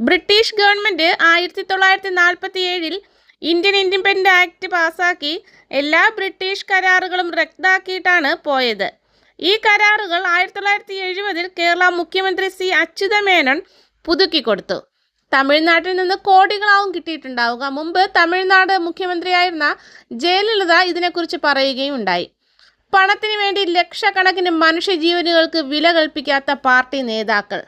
British government 1947 Indian independence act പാസാക്കി എല്ലാ British കരാറുകളും റദ്ദാക്കിയിട്ടാണ് പോയത്. ഈ കരാറുകൾ 1970 കേരള മുഖ്യമന്ത്രി സി അച്യുതമേനോൻ പുതുക്കിക്കൊടുത്തു. തമിഴ്നാട്ടിൽ നിന്ന് കോടികളാവും കിട്ടിയിട്ടുണ്ടാവുക. മുമ്പ് തമിഴ്നാട് മുഖ്യമന്ത്രിയായിരുന്ന ജയലളിത ഇതിനെക്കുറിച്ച് പറയുകയും ഉണ്ടായി. പണത്തിന് വേണ്ടി ലക്ഷക്കണക്കിന് മനുഷ്യജീവനുകൾക്ക് വില കൽപ്പിക്കാത്ത പാർട്ടി നേതാക്കൾ.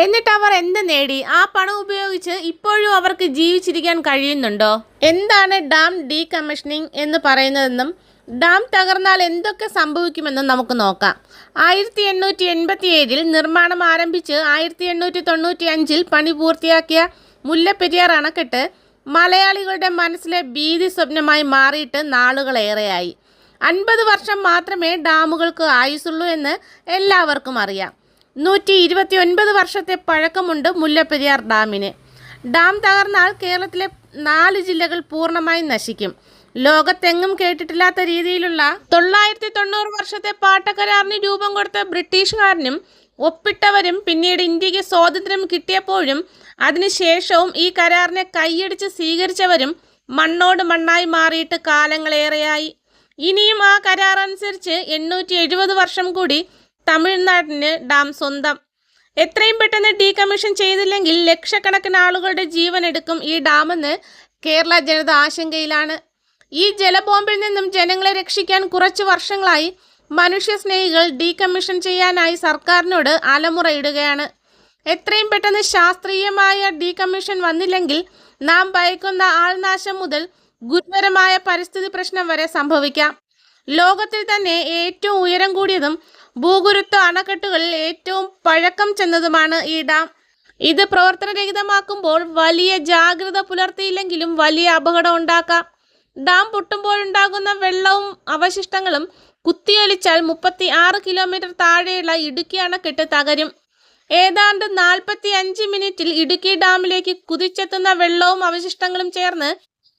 എന്നിട്ട് അവർ എന്ത് നേടി? ആ പണം ഉപയോഗിച്ച് ഇപ്പോഴും അവർക്ക് ജീവിച്ചിരിക്കാൻ കഴിയുന്നുണ്ടോ? എന്താണ് ഡാം ഡീകമ്മീഷനിങ് എന്ന് പറയുന്നതെന്നും ഡാം തകർന്നാൽ എന്തൊക്കെ സംഭവിക്കുമെന്നും നമുക്ക് നോക്കാം. 1887 നിർമ്മാണം ആരംഭിച്ച് 1895 പണി പൂർത്തിയാക്കിയ മുല്ലപ്പെരിയാർ അണക്കെട്ട് മലയാളികളുടെ മനസ്സിലെ ഭീതി സ്വപ്നമായി മാറിയിട്ട് നാളുകളേറെയായി. 50 വർഷം മാത്രമേ ഡാമുകൾക്ക് ആയുസുള്ളൂ എന്ന് എല്ലാവർക്കും അറിയാം. 129 വർഷത്തെ പഴക്കമുണ്ട് മുല്ലപ്പെരിയാർ ഡാമിന്. ഡാം തകർന്നാൽ കേരളത്തിലെ 4 ജില്ലകൾ പൂർണ്ണമായും നശിക്കും. ലോകത്തെങ്ങും കേട്ടിട്ടില്ലാത്ത രീതിയിലുള്ള 990 വർഷത്തെ പാട്ടക്കരാറിന് രൂപം കൊടുത്ത ബ്രിട്ടീഷുകാരനും ഒപ്പിട്ടവരും പിന്നീട് ഇന്ത്യക്ക് സ്വാതന്ത്ര്യം കിട്ടിയപ്പോഴും അതിനുശേഷവും ഈ കരാറിനെ കൈയടിച്ച് സ്വീകരിച്ചവരും മണ്ണോട് മണ്ണായി മാറിയിട്ട് കാലങ്ങളേറെയായി. ഇനിയും ആ കരാർ അനുസരിച്ച് 870 വർഷം കൂടി തമിഴ്നാടിന് ഡാം സ്വന്തം. എത്രയും പെട്ടെന്ന് ഡീകമ്മീഷൻ ചെയ്തില്ലെങ്കിൽ ലക്ഷക്കണക്കിന് ആളുകളുടെ ജീവൻ എടുക്കും ഈ ഡാമെന്ന് കേരള ജനത ആശങ്കയിലാണ്. ഈ ജലബോംബിൽ നിന്നും ജനങ്ങളെ രക്ഷിക്കാൻ കുറച്ച് വർഷങ്ങളായി മനുഷ്യസ്നേഹികൾ ഡീകമ്മീഷൻ ചെയ്യാനായി സർക്കാരിനോട് അലമുറയിടുകയാണ്. എത്രയും പെട്ടെന്ന് ശാസ്ത്രീയമായ ഡീകമ്മീഷൻ വന്നില്ലെങ്കിൽ നാം ഭയക്കുന്ന ആൾനാശം മുതൽ ഗുരുതരമായ പരിസ്ഥിതി പ്രശ്നം വരെ സംഭവിക്കാം. ലോകത്തിൽ തന്നെ ഏറ്റവും ഉയരം കൂടിയതും ഭൂഗുരുത്വ അണക്കെട്ടുകളിൽ ഏറ്റവും പഴക്കം ചെന്നതുമാണ് ഈ ഡാം. ഇത് പ്രവർത്തനരഹിതമാക്കുമ്പോൾ വലിയ ജാഗ്രത പുലർത്തിയില്ലെങ്കിലും വലിയ അപകടം ഉണ്ടാക്കാം. ഡാം പൊട്ടുമ്പോഴുണ്ടാകുന്ന വെള്ളവും അവശിഷ്ടങ്ങളും കുത്തിയൊലിച്ചാൽ 36 കിലോമീറ്റർ താഴെയുള്ള ഇടുക്കി അണക്കെട്ട് തകരും. ഏതാണ്ട് 45 മിനിറ്റിൽ ഇടുക്കി ഡാമിലേക്ക് കുതിച്ചെത്തുന്ന വെള്ളവും അവശിഷ്ടങ്ങളും ചേർന്ന്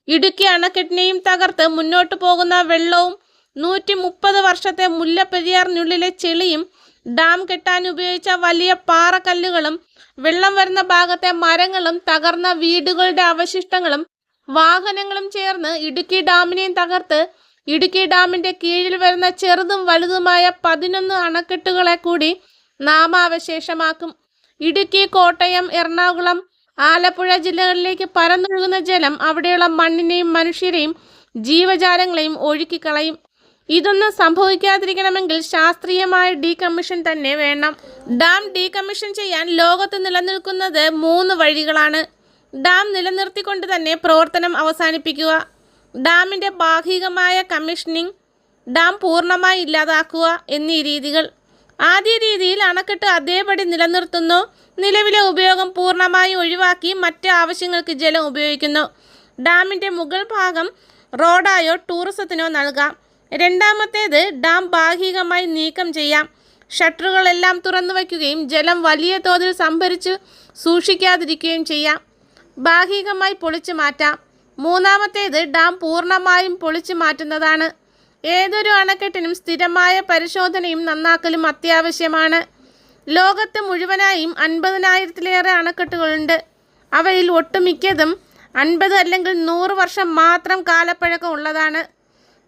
ഇടുക്കി അണക്കെട്ടിനെയും തകർത്ത് മുന്നോട്ട് പോകുന്ന വെള്ളവും 130 വർഷത്തെ മുല്ലപ്പെരിയാറിനുള്ളിലെ ചെളിയും ഡാം കെട്ടാൻ ഉപയോഗിച്ച വലിയ പാറക്കല്ലുകളും വെള്ളം വരുന്ന ഭാഗത്തെ മരങ്ങളും തകർന്ന വീടുകളുടെ അവശിഷ്ടങ്ങളും വാഹനങ്ങളും ചേർന്ന് ഇടുക്കി ഡാമിനെയും തകർത്ത് ഇടുക്കി ഡാമിന്റെ കീഴിൽ വരുന്ന ചെറുതും വലുതുമായ 11 അണക്കെട്ടുകളെ കൂടി നാമാവശേഷമാക്കും. ഇടുക്കി, കോട്ടയം, എറണാകുളം, ആലപ്പുഴ ജില്ലകളിലേക്ക് പരന്നൊഴുകുന്ന ജലം അവിടെയുള്ള മണ്ണിനെയും മനുഷ്യരെയും ജീവജാലങ്ങളെയും ഒഴുക്കിക്കളയും. ഇതൊന്നും സംഭവിക്കാതിരിക്കണമെങ്കിൽ ശാസ്ത്രീയമായ ഡീകമ്മീഷൻ തന്നെ വേണം. ഡാം ഡീകമ്മീഷൻ ചെയ്യാൻ ലോകത്ത് നിലനിൽക്കുന്നത് 3 വഴികളാണ്. ഡാം നിലനിർത്തിക്കൊണ്ട് തന്നെ പ്രവർത്തനം അവസാനിപ്പിക്കുക, ഡാമിൻ്റെ ഭാഗികമായ കമ്മീഷനിങ്, ഡാം പൂർണ്ണമായി ഇല്ലാതാക്കുക എന്നീ രീതികൾ. ആദ്യ രീതിയിൽ അണക്കെട്ട് അതേപടി നിലനിർത്തുന്നു, നിലവിലെ ഉപയോഗം പൂർണ്ണമായി ഒഴിവാക്കി മറ്റ് ആവശ്യങ്ങൾക്ക് ജലം ഉപയോഗിക്കുന്നു. ഡാമിൻ്റെ മുകൾ ഭാഗം റോഡായോ ടൂറിസത്തിനോ നൽകാം. രണ്ടാമത്തേത് ഡാം ഭാഗികമായി നീക്കം ചെയ്യാം. ഷട്ടറുകളെല്ലാം തുറന്നു വയ്ക്കുകയും ജലം വലിയ തോതിൽ സംഭരിച്ച് സൂക്ഷിക്കാതിരിക്കുകയും ചെയ്യാം. ഭാഗികമായി പൊളിച്ചു മാറ്റാം. മൂന്നാമത്തേത് ഡാം പൂർണ്ണമായും പൊളിച്ചു മാറ്റുന്നതാണ്. ഏതൊരു അണക്കെട്ടിനും സ്ഥിരമായ പരിശോധനയും നന്നാക്കലും അത്യാവശ്യമാണ്. ലോകത്ത് മുഴുവനായും 50,000-ലേറെ അണക്കെട്ടുകളുണ്ട്. അവയിൽ ഒട്ടുമിക്കതും 50 അല്ലെങ്കിൽ 100 വർഷം മാത്രം കാലപ്പഴക്കം ഉള്ളതാണ്.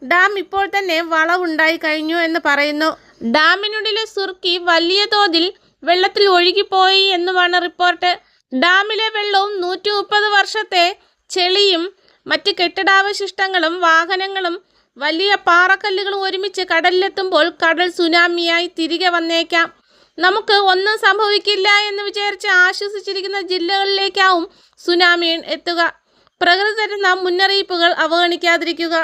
ഡാം ഇപ്പോൾ തന്നെ വളവുണ്ടായി കഴിഞ്ഞു എന്ന് പറയുന്നു. ഡാമിനുള്ളിലെ സുർക്കി വലിയ തോതിൽ വെള്ളത്തിൽ ഒഴുകിപ്പോയി എന്നുമാണ് റിപ്പോർട്ട്. ഡാമിലെ വെള്ളവും 130 വർഷത്തെ ചെളിയും മറ്റ് കെട്ടിടാവശിഷ്ടങ്ങളും വാഹനങ്ങളും വലിയ പാറക്കല്ലുകളും ഒരുമിച്ച് കടലിലെത്തുമ്പോൾ കടൽ സുനാമിയായി തിരികെ വന്നേക്കാം. നമുക്ക് ഒന്നും സംഭവിക്കില്ല എന്ന് വിചാരിച്ച് ആശ്വസിച്ചിരിക്കുന്ന ജില്ലകളിലേക്കാവും സുനാമി എത്തുക. പ്രകൃതി തരുന്ന മുന്നറിയിപ്പുകൾ അവഗണിക്കാതിരിക്കുക.